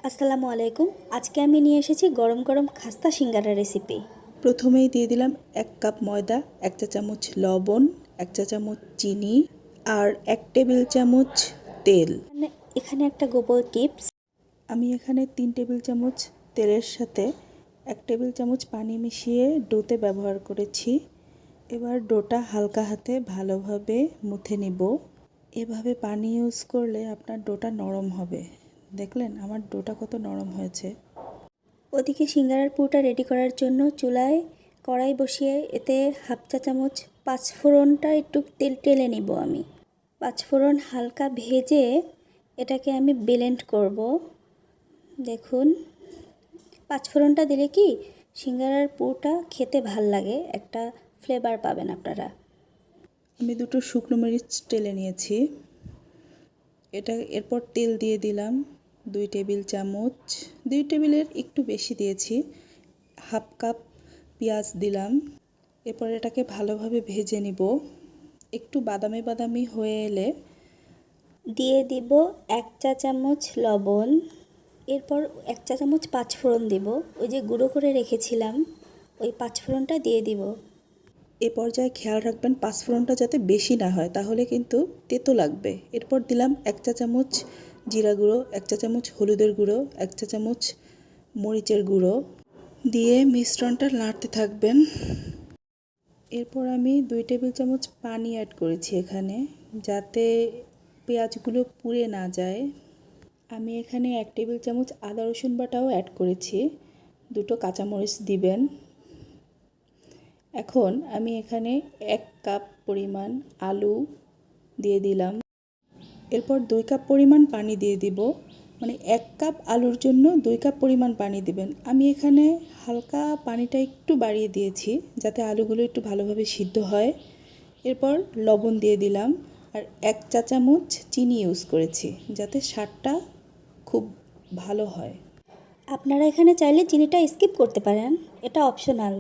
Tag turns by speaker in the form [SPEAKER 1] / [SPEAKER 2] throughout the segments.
[SPEAKER 1] আসসালামু আলাইকুম। আজকে আমি নিয়ে এসেছি গরম গরম খাস্তা সিঙ্গারা রেসিপি।
[SPEAKER 2] প্রথমেই দিয়ে দিলাম 1 কাপ ময়দা, 1 চা চামচ লবণ, 1 চা চামচ চিনি আর 1 টেবিল চামচ তেল।
[SPEAKER 1] এখানে একটা গোপন টিপস।
[SPEAKER 2] আমি এখানে 3 টেবিল চামচ তেলের সাথে 1 টেবিল চামচ পানি মিশিয়ে ডোতে ব্যবহার করেছি। এবার ডোটা হালকা হাতে ভালোভাবে মুথে নিব। এভাবে পানি ইউজ করলে আপনার ডোটা নরম হবে। দেখলেন আমার ডোটা কত নরম হয়েছে।
[SPEAKER 1] ওদিকে সিঙ্গারার পুরটা রেডি করার জন্য চুলায় কড়াই বসিয়ে এতে হাফ চা চামচ পাঁচফোড়নটা একটু তেল টেলে নিব আমি। পাঁচফোড়ন হালকা ভেজে এটাকে আমি ব্লেন্ড করব। দেখুন, পাঁচফোড়নটা দিলে কি সিঙ্গারার পুরটা খেতে ভাল লাগে, একটা ফ্লেভার পাবেন আপনারা।
[SPEAKER 2] আমি দুটো শুকনো মরিচ টেলে নিয়েছি। এরপর তেল দিয়ে দিলাম 2 টেবিল চামচ, 2 টেবিলের একটু বেশি দিয়েছি। হাফ কাপ পেঁয়াজ দিলাম। এরপর এটাকে ভালোভাবে ভেজে নিব। একটু বাদামি বাদামি হয়ে এলে
[SPEAKER 1] দিয়ে দিব 1 চা চামচ লবণ। এরপর 1 চা চামচ পাঁচফোড়ন দিব। ওই যে গুঁড়ো করে রেখেছিলাম ওই পাঁচফোড়নটা দিয়ে দিব।
[SPEAKER 2] এ পর্যায়ে খেয়াল রাখবেন পাঁচফোড়নটা যাতে বেশি না হয়, তাহলে কিন্তু তেতো লাগবে। এরপর দিলাম 1 চা চামচ জিরা গুঁড়ো, 1 চা চামচ হলুদের গুঁড়ো, 1 চা চামচ মরিচের গুঁড়ো দিয়ে মিশ্রণটা নাড়তে থাকবেন। এরপর আমি 2 টেবিল চামচ পানি অ্যাড করেছি এখানে, যাতে পেঁয়াজগুলো পুড়ে না যায়। আমি এখানে 1 টেবিল চামচ আদা রসুন বাটাও অ্যাড করেছি। দুটো কাঁচামরিচ দিবেন। এখন আমি এখানে 1 কাপ পরিমাণ আলু দিয়ে দিলাম। এরপর 2 কাপ পরিমাণ পানি দিয়ে দিব। মানে 1 কাপ আলুর জন্য 2 কাপ পরিমাণ পানি দিবেন। আমি এখানে হালকা পানিটা একটু বাড়িয়ে দিয়েছি যাতে আলুগুলো একটু ভালোভাবে সিদ্ধ হয়। এরপর লবণ দিয়ে দিলাম আর 1 চা চামচ চিনি ইউজ করেছি যাতে স্বাদটা খুব ভালো হয়।
[SPEAKER 1] আপনারা এখানে চাইলে চিনিটা স্কিপ করতে পারেন, এটা অপশনাল।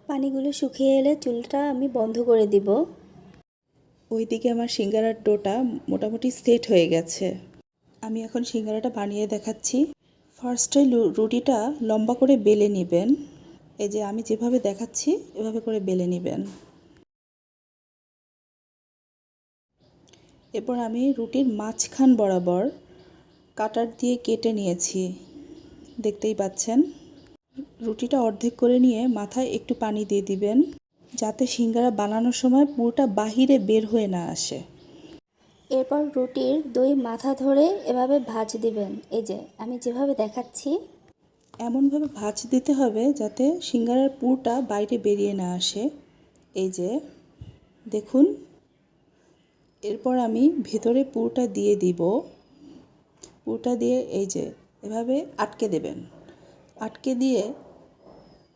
[SPEAKER 1] পানিগুলো শুকিয়ে এলে চুলটা আমি বন্ধ করে দিব।
[SPEAKER 2] ওইদিকে আমার সিঙ্গারার ডোটা মোটামুটি সেট হয়ে গেছে। আমি এখন সিঙ্গারাটা বানিয়ে দেখাচ্ছি। ফার্স্টে রুটিটা লম্বা করে বেলে নেবেন। এই যে আমি যেভাবে দেখাচ্ছি এভাবে করে বেলে নেবেন। এরপর আমি রুটির মাঝখান বরাবর কাটার দিয়ে কেটে নিয়েছি, দেখতেই পাচ্ছেন। রুটিটা অর্ধেক করে নিয়ে মাথায় একটু পানি দিয়ে দিবেন যাতে সিঙ্গারা বানানোর সময় পুরোটা বাহিরে বের হয়ে না আসে।
[SPEAKER 1] এরপর রুটির দুই মাথা ধরে এভাবে ভাঁজ দিবেন। এই যে আমি যেভাবে দেখাচ্ছি।
[SPEAKER 2] এমনভাবে ভাঁজ দিতে হবে যাতে সিঙ্গারার পুরটা বাইরে বেরিয়ে না আসে। এই যে দেখুন। এরপর আমি ভেতরে পুরটা দিয়ে দিব। পুরটা দিয়ে এই যে এভাবে আটকে দেবেন। আটকে দিয়ে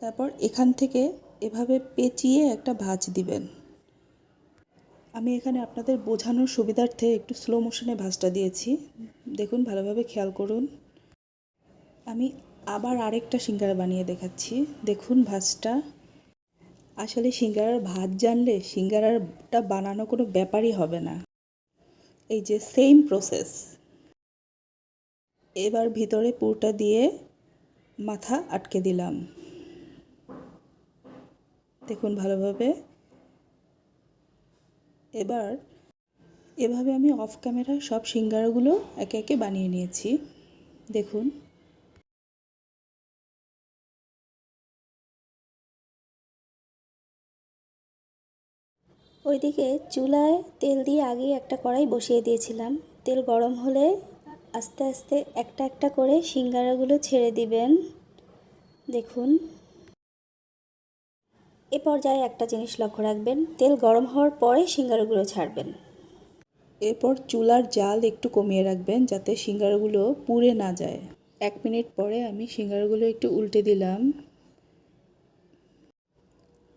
[SPEAKER 2] তারপর এখান থেকে এভাবে পেঁচিয়ে একটা ভাঁজ দিবেন। আমি এখানে আপনাদের বোঝানোর সুবিধার্থে একটু স্লো মোশনে ভাঁজটা দিয়েছি, দেখুন ভালোভাবে খেয়াল করুন। আমি আবার আরেকটা সিঙ্গারা বানিয়ে দেখাচ্ছি, দেখুন ভাঁজটা। আসলে সিঙ্গারার ভাঁজ জানলে সিঙ্গারাটা বানানো কোনো ব্যাপারই হবে না। এই যে সেম প্রসেস। এবার ভিতরে পুরটা দিয়ে মাথা আটকে দিলাম, দেখুন ভালোভাবে। এবার এভাবে আমি অফ ক্যামেরা সব সিঙ্গারাগুলো একে একে বানিয়ে নিয়েছি, দেখুন।
[SPEAKER 1] ওইদিকে চুলায় তেল দিয়ে আগে একটা কড়াই বসিয়ে দিয়েছিলাম। তেল গরম হলে আস্তে আস্তে একটা একটা করে সিঙ্গারাগুলো ছেড়ে দিবেন। দেখুন, এ পর্যায়ে একটা জিনিস লক্ষ্য রাখবেন, তেল গরম হওয়ার পরে সিঙ্গারাগুলো ছাড়বেন।
[SPEAKER 2] এরপর চুলার জাল একটু কমিয়ে রাখবেন যাতে সিঙ্গারাগুলো পুড়ে না যায়। 1 মিনিট পরে আমি সিঙ্গারাগুলো একটু উল্টে দিলাম।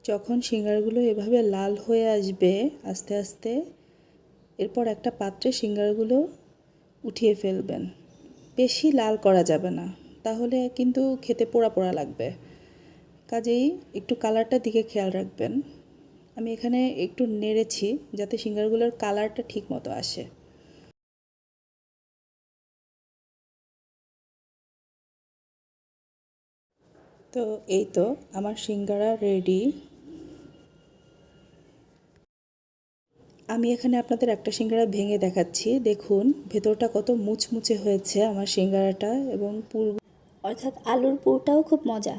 [SPEAKER 2] যখন সিঙ্গারাগুলো এভাবে লাল হয়ে আসবে আস্তে আস্তে, এরপর একটা পাত্রে সিঙ্গারাগুলো উঠিয়ে ফেলবেন। বেশি লাল করা যাবে না, তাহলে কিন্তু খেতে পোড়া পোড়া লাগবে। কাজেই একটু কালারটার দিকে খেয়াল রাখবেন। আমি এখানে একটু নেড়েছি যাতে সিঙ্গারাগুলোর কালারটা ঠিক মতো আসে। তো এই তো আমার সিঙ্গারা রেডি। আমি এখানে আপনাদের একটা সিঙ্গারা ভেঙে দেখাচ্ছি। দেখুন ভেতরটা কত মুচমুচে হয়েছে আমার সিঙ্গারাটা, এবং পুর
[SPEAKER 1] অর্থাৎ আলুর পুরটাও খুব মজা।